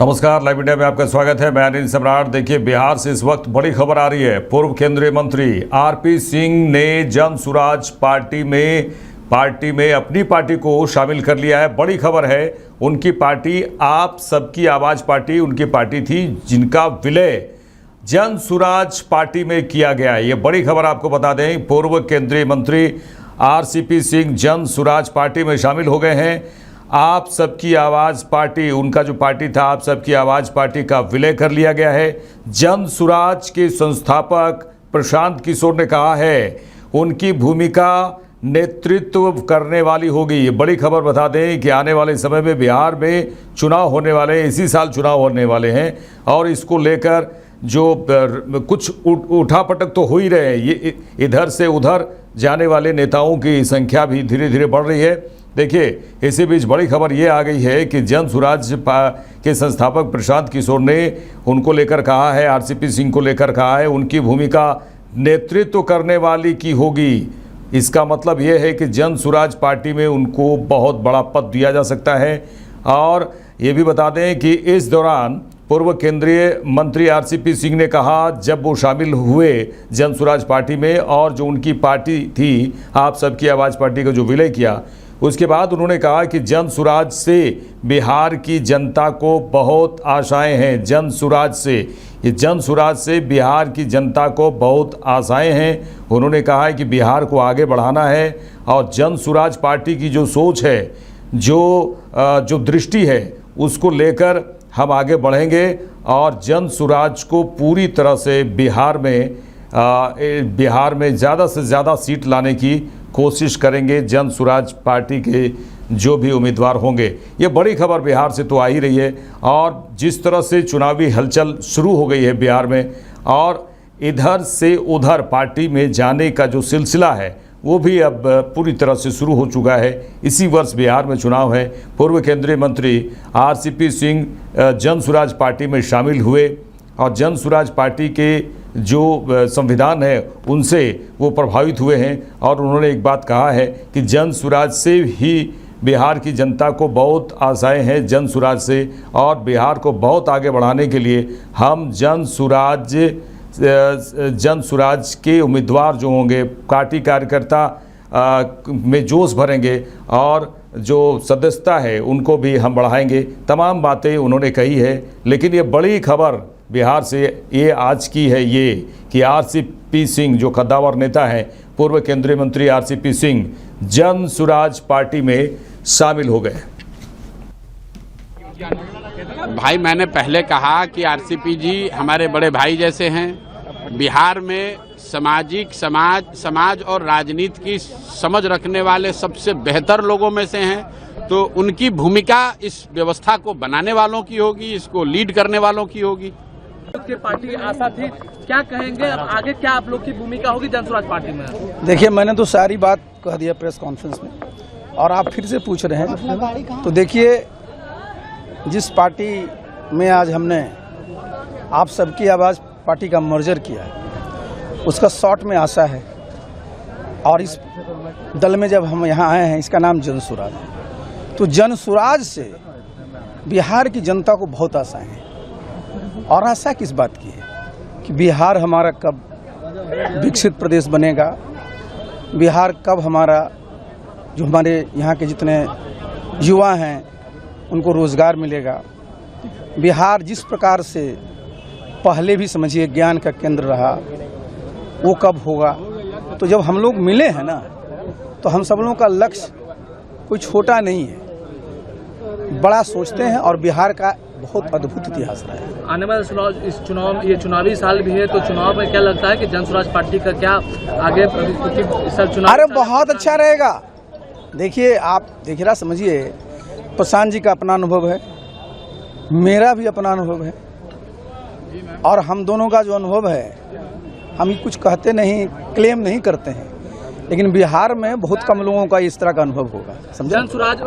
नमस्कार, live India में आपका स्वागत है। मैं अनिल सम्राट। देखिए, बिहार से इस वक्त बड़ी खबर आ रही है। पूर्व केंद्रीय मंत्री आरपी सिंह ने जन सुराज पार्टी में अपनी पार्टी को शामिल कर लिया है। बड़ी खबर है। उनकी पार्टी आप सबकी आवाज पार्टी उनकी पार्टी थी, जिनका विलय जन सुराज पार्टी में किया गया है। ये बड़ी खबर आपको बता दें। पूर्व केंद्रीय मंत्री आरसीपी सिंह जन सुराज पार्टी में शामिल हो गए हैं। आप सबकी आवाज़ पार्टी, उनका जो पार्टी था आप सबकी आवाज़ पार्टी का विलय कर लिया गया है। जन सुराज के संस्थापक प्रशांत किशोर ने कहा है उनकी भूमिका नेतृत्व करने वाली होगी। ये बड़ी खबर बता दें कि आने वाले समय में बिहार में चुनाव होने वाले हैं, इसी साल चुनाव होने वाले हैं और इसको लेकर जो कुछ उठापटक तो हो ही रहे हैं। ये इधर से उधर जाने वाले नेताओं की संख्या भी धीरे धीरे बढ़ रही है। देखिए, इसी बीच बड़ी खबर ये आ गई है कि जन सुराज के संस्थापक प्रशांत किशोर ने उनको लेकर कहा है, आरसीपी सिंह को लेकर कहा है उनकी भूमिका नेतृत्व करने वाली की होगी। इसका मतलब ये है कि जन सुराज पार्टी में उनको बहुत बड़ा पद दिया जा सकता है। और ये भी बता दें कि इस दौरान पूर्व केंद्रीय मंत्री आरसीपी सिंह ने कहा, जब वो शामिल हुए जन सुराज पार्टी में और जो उनकी पार्टी थी आप सबकी आवाज़ पार्टी का जो विलय किया, उसके बाद उन्होंने कहा कि जन सुराज से बिहार की जनता को बहुत आशाएं हैं। जन सुराज से बिहार की जनता को बहुत आशाएं हैं। उन्होंने कहा है कि बिहार को आगे बढ़ाना है और जन सुराज पार्टी की जो सोच है, जो दृष्टि है, उसको लेकर हम आगे बढ़ेंगे और जन सुराज को पूरी तरह से बिहार में ज़्यादा से ज़्यादा सीट लाने की कोशिश करेंगे जन सुराज पार्टी के जो भी उम्मीदवार होंगे। ये बड़ी खबर बिहार से तो आ ही रही है। और जिस तरह से चुनावी हलचल शुरू हो गई है बिहार में और इधर से उधर पार्टी में जाने का जो सिलसिला है वो भी अब पूरी तरह से शुरू हो चुका है। इसी वर्ष बिहार में चुनाव है। पूर्व केंद्रीय मंत्री आरसीपी सिंह जन सुराज पार्टी में शामिल हुए और जन सुराज पार्टी के जो संविधान है उनसे वो प्रभावित हुए हैं और उन्होंने एक बात कहा है कि जन सुराज से ही बिहार की जनता को बहुत आशाएं हैं। जन सुराज से और बिहार को बहुत आगे बढ़ाने के लिए हम जन सुराज के उम्मीदवार जो होंगे, पार्टी कार्यकर्ता में जोश भरेंगे और जो सदस्यता है उनको भी हम बढ़ाएंगे। तमाम बातें उन्होंने कही है। लेकिन ये बड़ी खबर बिहार से ये आज की है ये कि आरसीपी सिंह जो कद्दावर नेता हैं, पूर्व केंद्रीय मंत्री आरसीपी सिंह जन सुराज पार्टी में शामिल हो गए। भाई, मैंने पहले कहा कि आरसीपी जी हमारे बड़े भाई जैसे हैं। बिहार में समाज और राजनीति की समझ रखने वाले सबसे बेहतर लोगों में से हैं। तो उनकी भूमिका इस व्यवस्था को बनाने वालों की होगी, इसको लीड करने वालों की होगी। की पार्टी की आशा थी, क्या कहेंगे अब आगे, क्या आप लोग की भूमिका होगी जन सुराज पार्टी में? देखिए, मैंने तो सारी बात कह दिया प्रेस कॉन्फ्रेंस में और आप फिर से पूछ रहे हैं। तो देखिए, जिस पार्टी में आज हमने आप सबकी आवाज़ पार्टी का मर्जर किया है, उसका शॉर्ट में आशा है। और इस दल में जब हम यहाँ आए हैं, इसका नाम जन सुराज है। तो जन सुराज से बिहार की जनता को बहुत आशाएं हैं। और आशा किस बात की है कि बिहार हमारा कब विकसित प्रदेश बनेगा, बिहार कब हमारा जो हमारे यहाँ के जितने युवा हैं उनको रोज़गार मिलेगा, बिहार जिस प्रकार से पहले भी समझिए ज्ञान का केंद्र रहा वो कब होगा। तो जब हम लोग मिले हैं ना, तो हम सब लोगों का लक्ष्य कोई छोटा नहीं है, बड़ा सोचते हैं और बिहार का बहुत अद्भुत इतिहास रहा है। आने वाले ये चुनावी साल भी है, तो चुनाव में क्या लगता है कि जन सुराज पार्टी का क्या आगे चुनाव? अरे बहुत अच्छा रहेगा। देखिए, आप देखिए, समझिए, प्रशांत जी का अपना अनुभव है, मेरा भी अपना अनुभव है और हम दोनों का जो अनुभव है, हम कुछ कहते नहीं, क्लेम नहीं करते हैं, लेकिन बिहार में बहुत कम लोगों का इस तरह का अनुभव होगा। जन सुराज